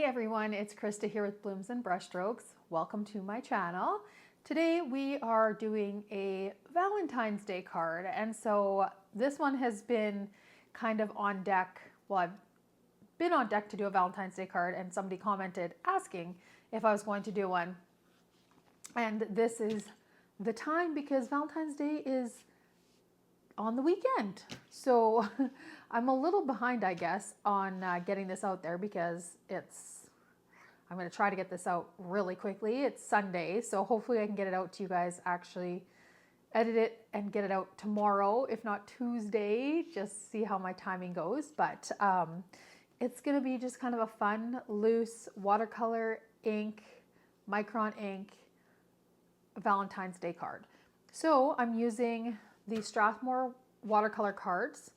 Hey everyone, it's Krista here with Blooms and Brushstrokes. Welcome to my channel. Today we are doing a Valentine's Day card, and so this one has been kind of on deck. Well, I've been on deck to do a Valentine's Day card, and somebody commented asking if I was going to do one. And this is the time because Valentine's Day is on the weekend. So I'm a little behind, I guess, on getting this out there because I'm going to try to get this out really quickly. It's Sunday, so hopefully I can get it out to you guys, actually edit it and get it out tomorrow, if not Tuesday, just see how my timing goes. But it's going to be just kind of a fun, loose watercolor ink, micron ink Valentine's Day card. So I'm using the Strathmore watercolor cards.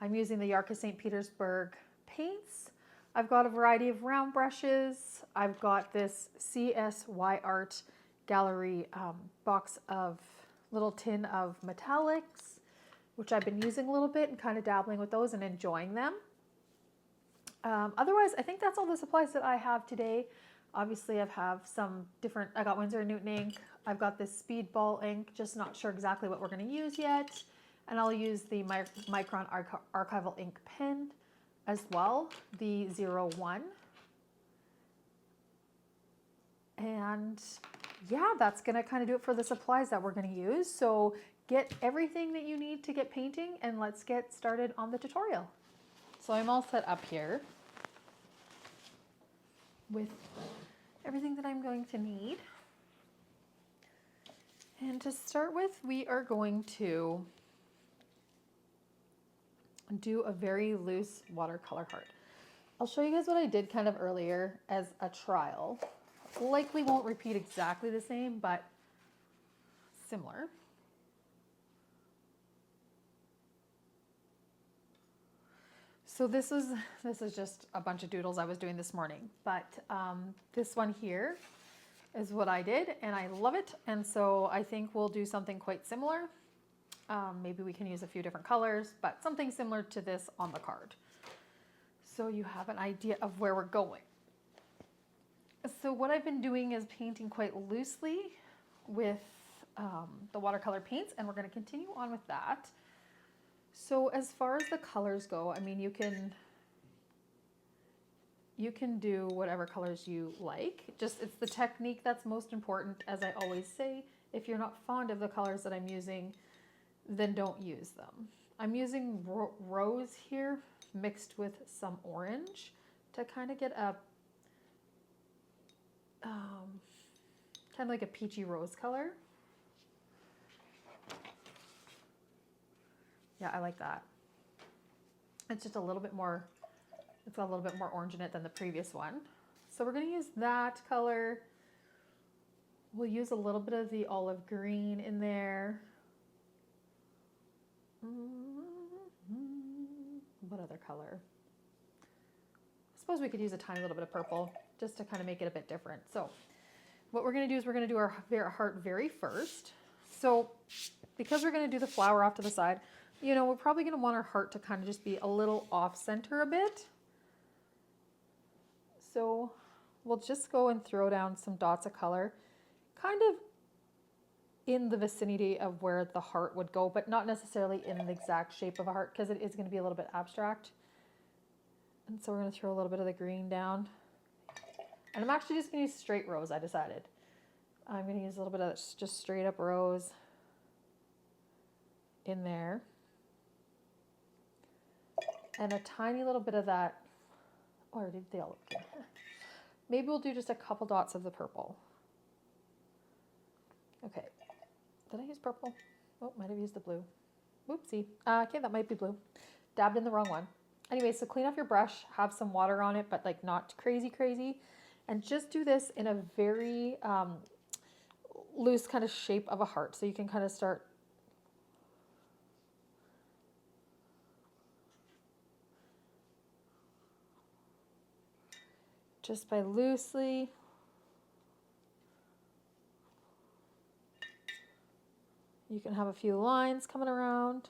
I'm using the Yarka St. Petersburg paints. I've got a variety of round brushes. I've got this CSY Art Gallery box of little tin of metallics, which I've been using a little bit and kind of dabbling with those and enjoying them. Otherwise, I think that's all the supplies that I have today. Obviously, I have some different, I got Winsor & Newton ink. I've got this Speedball ink, just not sure exactly what we're going to use yet. And I'll use the Micron Archival ink pen as well, the 01. And yeah, that's going to kind of do it for the supplies that we're going to use. So get everything that you need to get painting and let's get started on the tutorial. So I'm all set up here with everything that I'm going to need. And to start with, we are going to do a very loose watercolor heart. I'll show you guys what I did kind of earlier as a trial. Likely won't repeat exactly the same, but similar. So this is just a bunch of doodles I was doing this morning, but this one here is what I did and I love it. And so I think we'll do something quite similar. Maybe we can use a few different colors, but something similar to this on the card. So you have an idea of where we're going. So what I've been doing is painting quite loosely with the watercolor paints, and we're going to continue on with that. So as far as the colors go, I mean, you can do whatever colors you like. Just it's the technique that's most important, as I always say. If you're not fond of the colors that I'm using, then don't use them. I'm using rose here mixed with some orange to kind of get a kind of like a peachy rose color. Yeah, I like that. It's just a little bit more, it's got a little bit more orange in it than the previous one. So we're going to use that color. We'll use a little bit of the olive green in there. What other color? I suppose we could use a tiny little bit of purple just to kind of make it a bit different. So what we're going to do is we're going to do our heart very first. So because we're going to do the flower off to the side, you know, we're probably going to want our heart to kind of just be a little off center a bit. So we'll just go and throw down some dots of color, kind of in the vicinity of where the heart would go, but not necessarily in the exact shape of a heart because it is going to be a little bit abstract. And so we're going to throw a little bit of the green down. And I'm actually just going to use straight rose, I decided. I'm going to use a little bit of just straight up rose in there. And a tiny little bit of that, or did they all look good? Maybe we'll do just a couple dots of the purple. Okay. Did I use purple? Oh, might have used the blue. Whoopsie. Okay, that might be blue. Dabbed in the wrong one. Anyway, so clean off your brush, have some water on it, but like not crazy. And just do this in a very loose kind of shape of a heart. So you can kind of start just by loosely. You can have a few lines coming around.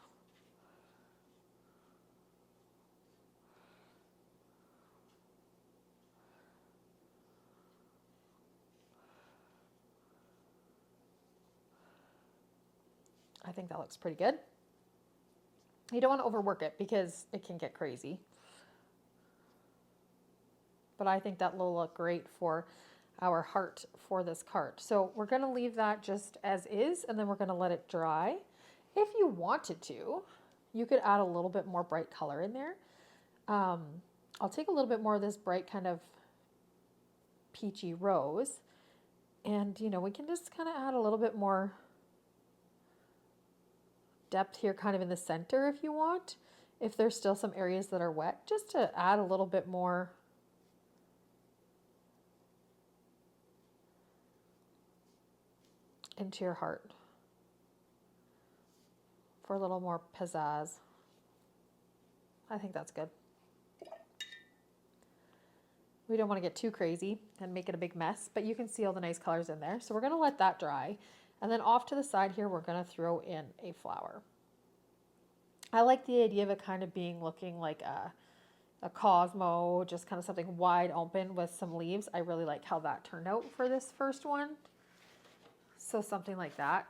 I think that looks pretty good. You don't want to overwork it because it can get crazy. But I think that will look great for our heart for this card. So we're going to leave that just as is, and then we're going to let it dry. If you wanted to, you could add a little bit more bright color in there. I'll take a little bit more of this bright kind of peachy rose, and you know, we can just kind of add a little bit more depth here kind of in the center if you want. If there's still some areas that are wet, just to add a little bit more into your heart for a little more pizzazz. I think that's good. We don't want to get too crazy and make it a big mess, but you can see all the nice colors in there. So we're going to let that dry. And then off to the side here, we're going to throw in a flower. I like the idea of it kind of being looking like a Cosmo, just kind of something wide open with some leaves. I really like how that turned out for this first one. So something like that.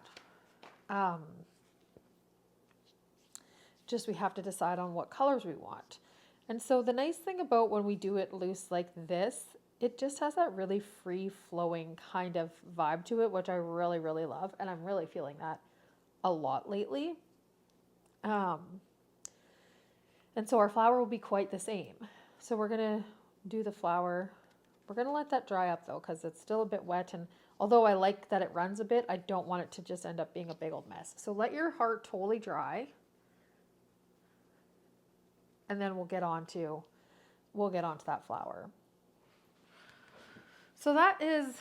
Just we have to decide on what colors we want. And so the nice thing about when we do it loose like this, it just has that really free flowing kind of vibe to it, which I really, really love. And I'm really feeling that a lot lately. And so our flower will be quite the same. So we're going to do the flower. We're going to let that dry up though, because it's still a bit wet. And although I like that it runs a bit, I don't want it to just end up being a big old mess. So let your heart totally dry. And then we'll get on to that flower. So that is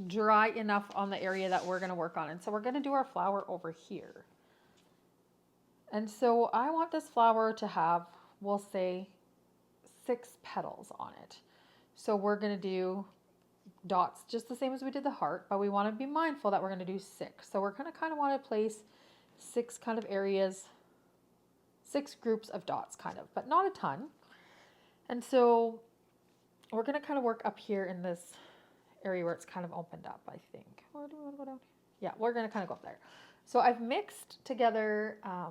dry enough on the area that we're going to work on. And so we're going to do our flower over here. And so I want this flower to have, we'll say, 6 petals on it. So we're going to do dots just the same as we did the heart, but we want to be mindful that we're going to do 6. So we're going to kind of want to place 6 kind of areas, 6 groups of dots kind of, but not a ton. And so we're going to kind of work up here in this area where it's kind of opened up, I think. Or do we want to go down? Yeah, we're going to kind of go up there. So I've mixed together, I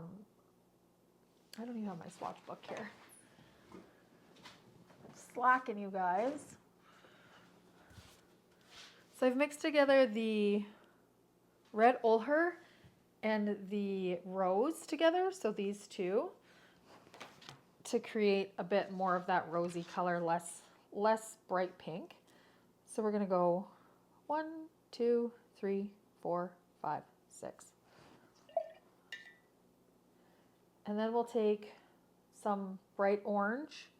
don't even have my swatch book here. Slacking, you guys. So I've mixed together the red ochre and the rose together, so these two, to create a bit more of that rosy color, less bright pink. So we're going to go 1, 2, 3, 4, 5, 6. And then we'll take some bright orange,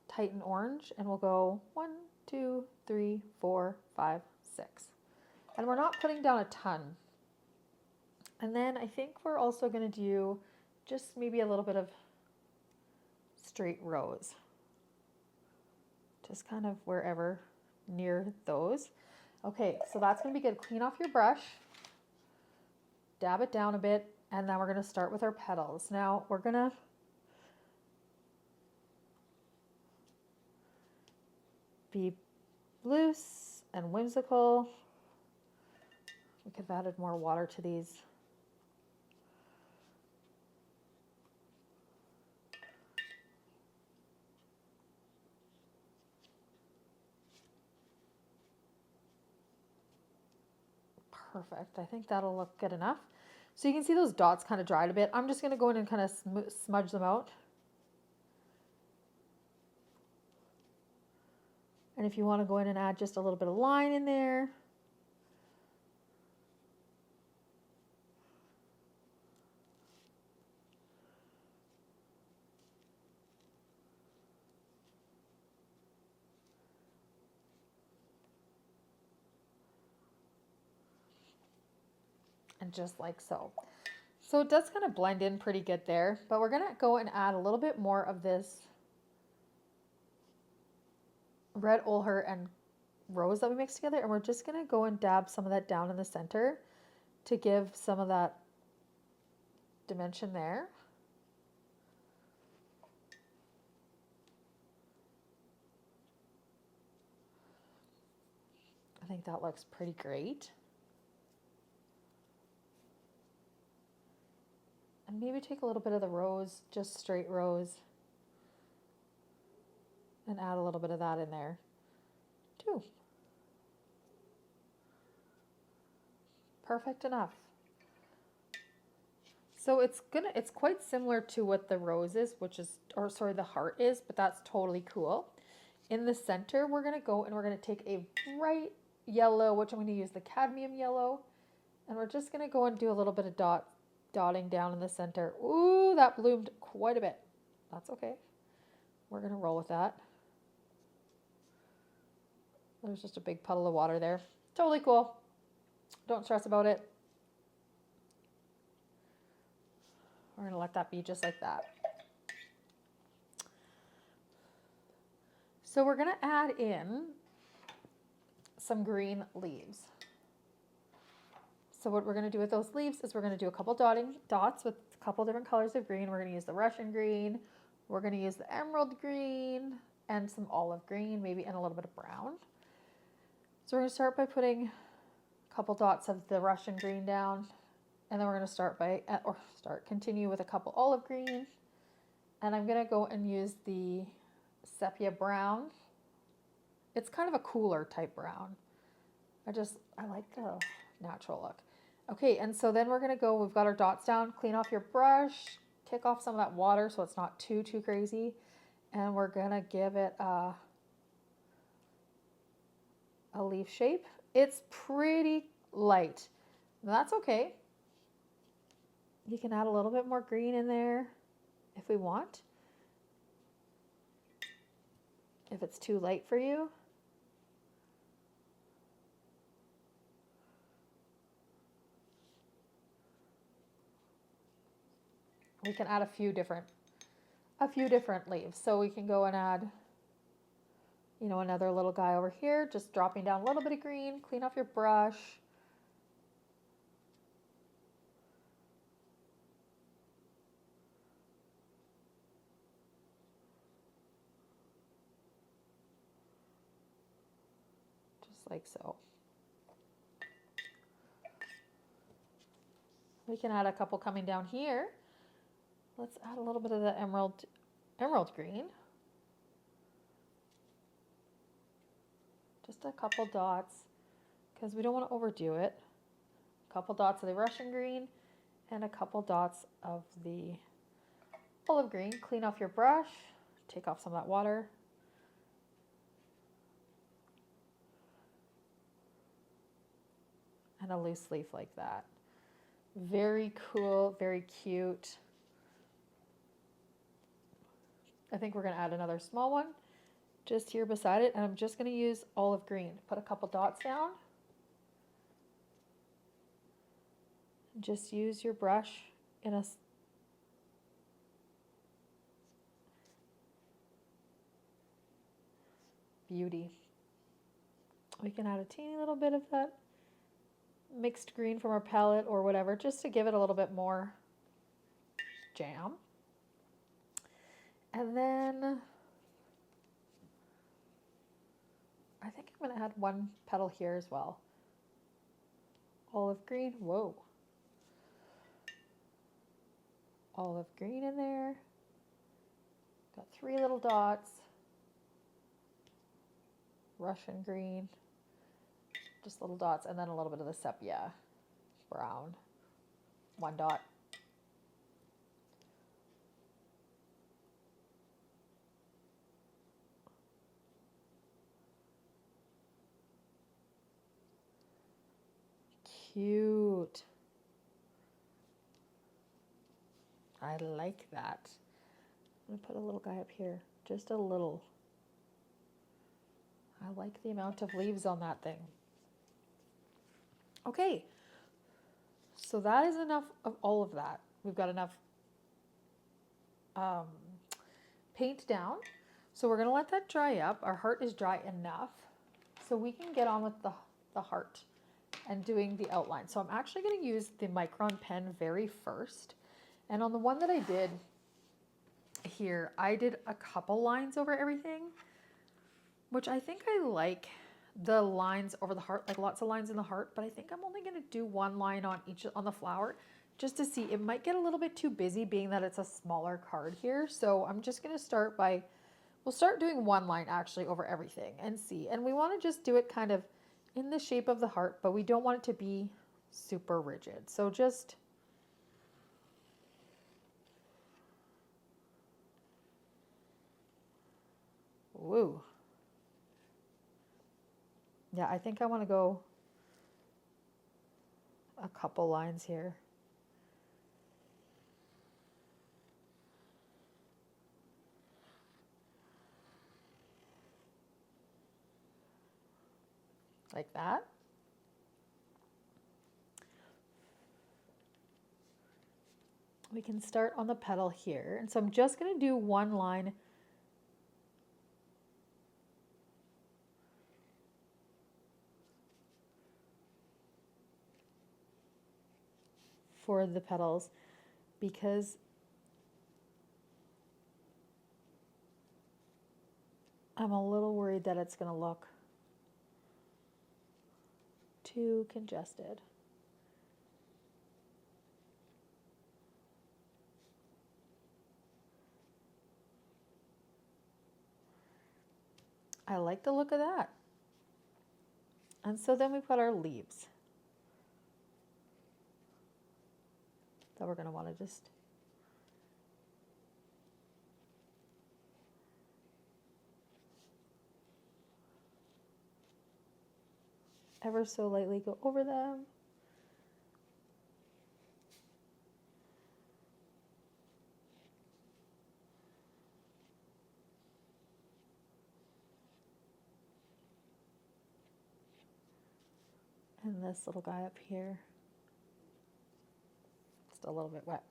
Titan orange, and we'll go 1, 2, 3, 4, 5, 6. And we're not putting down a ton. And then I think we're also going to do just maybe a little bit of straight rose. Just kind of wherever near those. Okay, so that's going to be good. Clean off your brush. Dab it down a bit. And then we're going to start with our petals. Now we're going to be loose and whimsical. We could have added more water to these. Perfect. I think that'll look good enough. So you can see those dots kind of dried a bit. I'm just going to go in and kind of smudge them out. And if you want to go in and add just a little bit of line in there. And just like so. So it does kind of blend in pretty good there, but we're going to go and add a little bit more of this red ochre and rose that we mixed together, and we're just going to go and dab some of that down in the center to give some of that dimension there. I think that looks pretty great. And maybe take a little bit of the rose, just straight rose, and add a little bit of that in there too. Perfect enough. So it's quite similar to what the rose is, which is, or sorry, the heart is, but that's totally cool. In the center, we're gonna go and we're gonna take a bright yellow, which I'm gonna use the cadmium yellow, and we're just gonna go and do a little bit of dotting down in the center. Ooh, that bloomed quite a bit. That's okay. We're gonna roll with that. There's just a big puddle of water there. Totally cool. Don't stress about it. We're going to let that be just like that. So we're going to add in some green leaves. So what we're going to do with those leaves is we're going to do a couple dots with a couple different colors of green. We're going to use the Russian green. We're going to use the emerald green and some olive green, maybe, and a little bit of brown. So we're going to start by putting a couple dots of the Russian green down. And then we're going to continue with a couple olive green. And I'm going to go and use the sepia brown. It's kind of a cooler type brown. I like the natural look. Okay, and so then we're going to go, we've got our dots down, clean off your brush, take off some of that water so it's not too crazy. And we're going to give it a leaf shape. It's pretty light. That's okay. You can add a little bit more green in there if we want. If it's too light for you. We can add a few different leaves. So we can go and add, you know, another little guy over here, just dropping down a little bit of green, clean off your brush. Like so. We can add a couple coming down here. Let's add a little bit of the emerald green. Just a couple dots because we don't want to overdo it. A couple dots of the Russian green and a couple dots of the olive green. Clean off your brush, take off some of that water. And a loose leaf like that. Very cool, very cute. I think we're going to add another small one just here beside it. And I'm just going to use olive green. Put a couple dots down. Just use your brush in a beauty. We can add a teeny little bit of that mixed green from our palette or whatever, just to give it a little bit more jam. And then I think I'm going to add one petal here as well. Olive green, whoa. Olive green in there. Got 3 little dots. Russian green. Just little dots, and then a little bit of the sepia brown. 1 dot. Cute. I like that. I'm going to put a little guy up here. Just a little. I like the amount of leaves on that thing. Okay, so that is enough of all of that. We've got enough paint down. So we're going to let that dry up. Our heart is dry enough. So we can get on with the heart and doing the outline. So I'm actually going to use the Micron pen very first. And on the one that I did here, I did a couple lines over everything, which I think I like. The lines over the heart, like lots of lines in the heart, but I think I'm only going to do 1 line on the flower just to see. It might get a little bit too busy being that it's a smaller card here. So I'm just going to start by, we'll start doing one line actually over everything and see. And we want to just do it kind of in the shape of the heart, but we don't want it to be super rigid. So just woo. Yeah, I think I want to go a couple lines here. Like that. We can start on the petal here. And so I'm just going to do one line for the petals because I'm a little worried that it's going to look too congested. I like the look of that. And so then we've got our leaves that we're going to want to just ever so lightly go over them. And this little guy up here, just a little bit wet.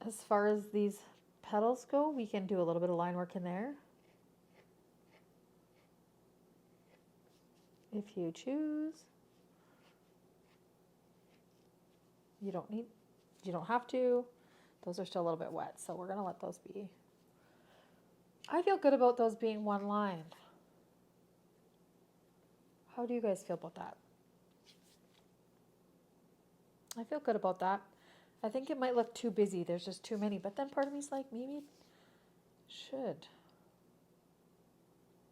As far as these petals go, we can do a little bit of line work in there if you choose. You don't have to. Those are still a little bit wet, so we're gonna let those be. I feel good about those being one line. How do you guys feel about that? I feel good about that. I think it might look too busy. There's just too many, but then part of me's like, maybe it should.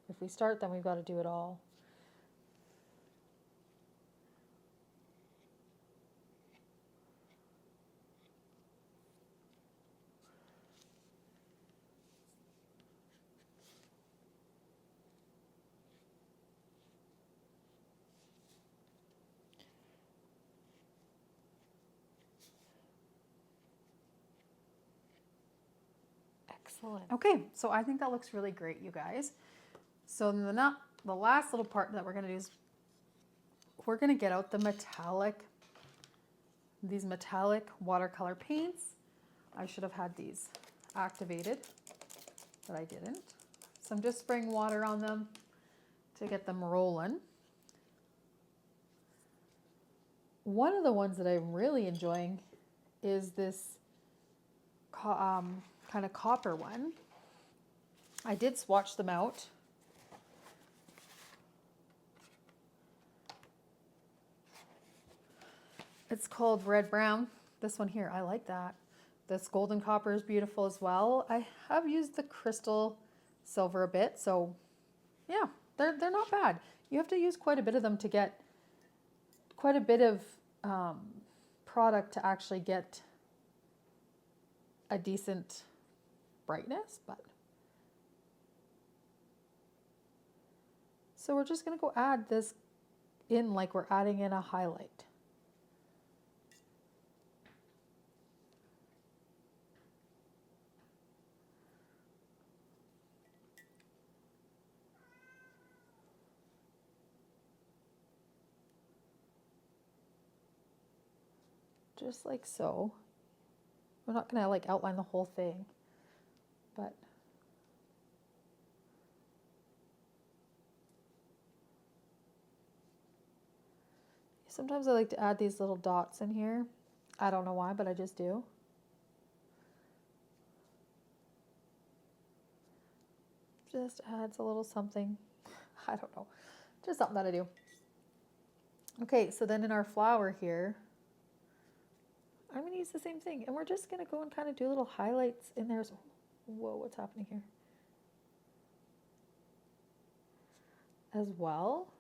If we start, then we've got to do it all. Excellent. Okay, so I think that looks really great, you guys. So the last little part that we're going to do is we're going to get out these metallic watercolor paints. I should have had these activated, but I didn't. So I'm just spraying water on them to get them rolling. One of the ones that I'm really enjoying is this kind of copper one. I did swatch them out. It's called Red Brown. This one here, I like that. This golden copper is beautiful as well. I have used the crystal silver a bit, so yeah, they're not bad. You have to use quite a bit of them to get quite a bit of product to actually get a decent brightness, but so we're just going to go add this in like we're adding in a highlight. Just like so. We're not going to like outline the whole thing, but sometimes I like to add these little dots in here. I don't know why, but I just do. Just adds a little something. I don't know. Just something that I do. Okay, so then in our flower here, use the same thing. And we're just going to go and kind of do little highlights in there. So, whoa, what's happening here? As well.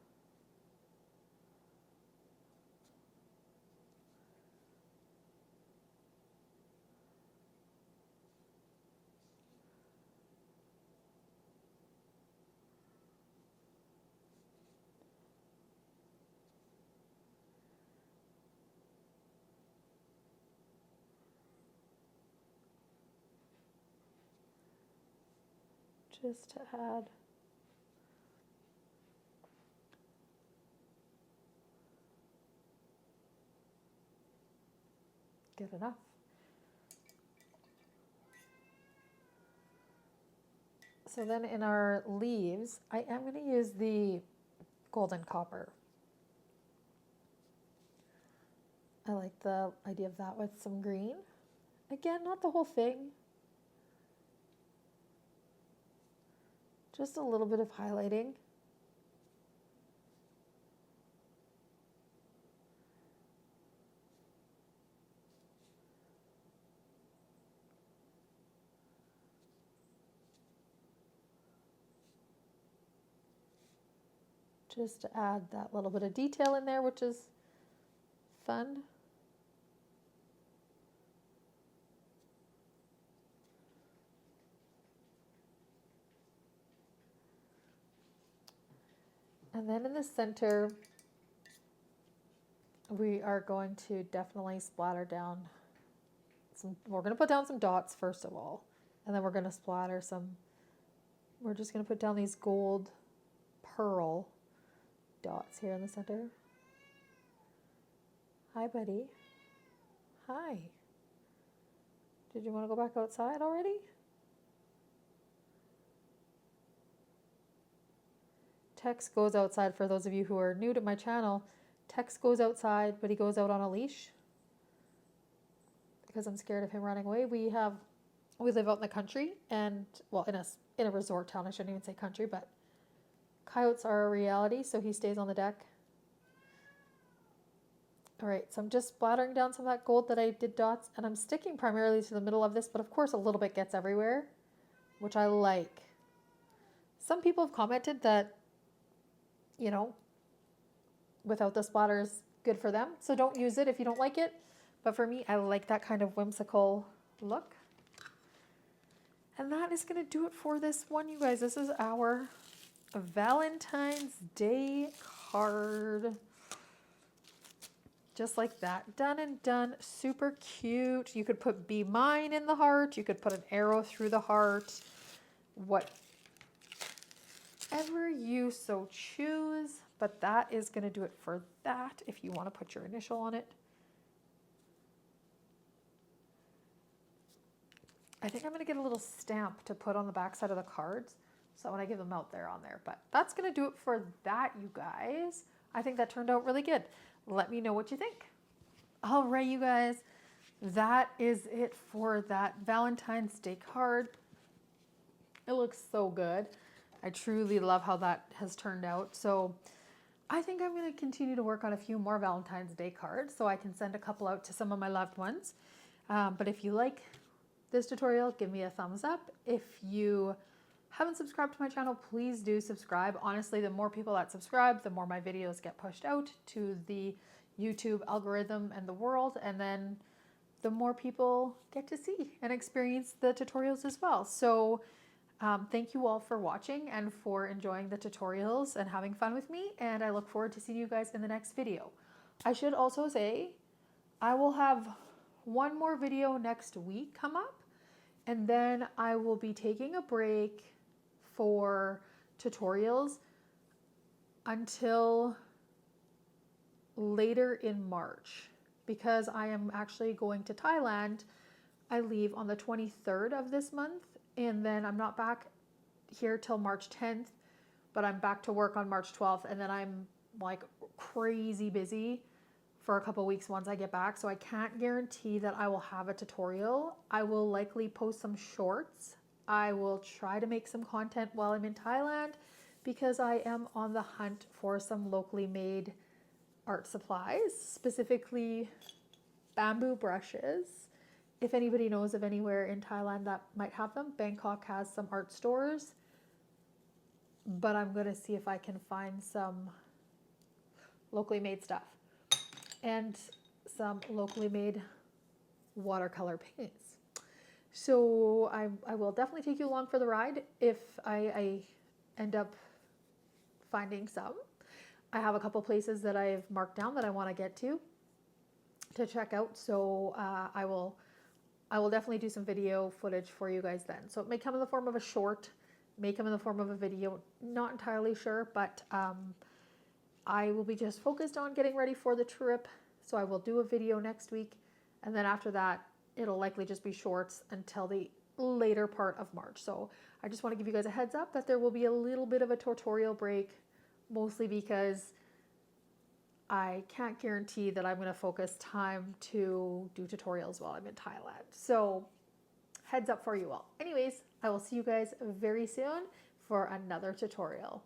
Just to add good enough. So then in our leaves, I am going to use the golden copper. I like the idea of that with some green. Again, not the whole thing. Just a little bit of highlighting. Just to add that little bit of detail in there, which is fun. And then in the center, we are going to definitely splatter down some, we're going to put down some dots first of all, and then we're going to splatter some, we're just going to put down these gold pearl dots here in the center. Hi, buddy. Hi. Did you want to go back outside already? Tex goes outside. For those of you who are new to my channel, Tex goes outside, but he goes out on a leash because I'm scared of him running away. We live out in the country, and well, in a resort town. I shouldn't even say country, but coyotes are a reality, so he stays on the deck. All right, so I'm just splattering down some of that gold that I did dots, and I'm sticking primarily to the middle of this, but of course a little bit gets everywhere, which I like. Some people have commented that, you know, without the splatter is good for them, so don't use it if you don't like it. But for me, I like that kind of whimsical look. And that is going to do it for this one, you guys. This is our Valentine's Day card. Just like that. Done and done. Super cute. You could put "Be Mine" in the heart. You could put an arrow through the heart. Whatever you so choose. But that is going to do it for that. If you want to put your initial on it. I think I'm going to get a little stamp to put on the back side of the cards. So when I give them out, they're on there. But that's going to do it for that, you guys. I think that turned out really good. Let me know what you think. All right, you guys. That is it for that Valentine's Day card. It looks so good. I truly love how that has turned out. So I think I'm going to continue to work on a few more Valentine's Day cards so I can send a couple out to some of my loved ones. But if you like this tutorial, give me a thumbs up. If you haven't subscribed to my channel, please do subscribe. Honestly, the more people that subscribe, the more my videos get pushed out to the YouTube algorithm and the world, and then the more people get to see and experience the tutorials as well. So thank you all for watching and for enjoying the tutorials and having fun with me, and I look forward to seeing you guys in the next video. I should also say I will have one more video next week come up, and then I will be taking a break for tutorials until later in March because I am actually going to Thailand. I leave on the 23rd of this month, and then I'm not back here till March 10th, but I'm back to work on March 12th, and then I'm like crazy busy for a couple weeks once I get back, so I can't guarantee that I will have a tutorial. I will likely post some shorts. I will try to make some content while I'm in Thailand because I am on the hunt for some locally made art supplies, specifically bamboo brushes. If anybody knows of anywhere in Thailand that might have them, Bangkok has some art stores, but I'm going to see if I can find some locally made stuff and some locally made watercolor paints. So I will definitely take you along for the ride if I end up finding some. I have a couple places that I've marked down that I want to get to check out. So I will definitely do some video footage for you guys then. So it may come in the form of a short, may come in the form of a video, not entirely sure, but I will be just focused on getting ready for the trip. So I will do a video next week, and then after that, it'll likely just be shorts until the later part of March. So I just want to give you guys a heads up that there will be a little bit of a tutorial break, mostly because I can't guarantee that I'm going to focus time to do tutorials while I'm in Thailand. So heads up for you all. Anyways, I will see you guys very soon for another tutorial.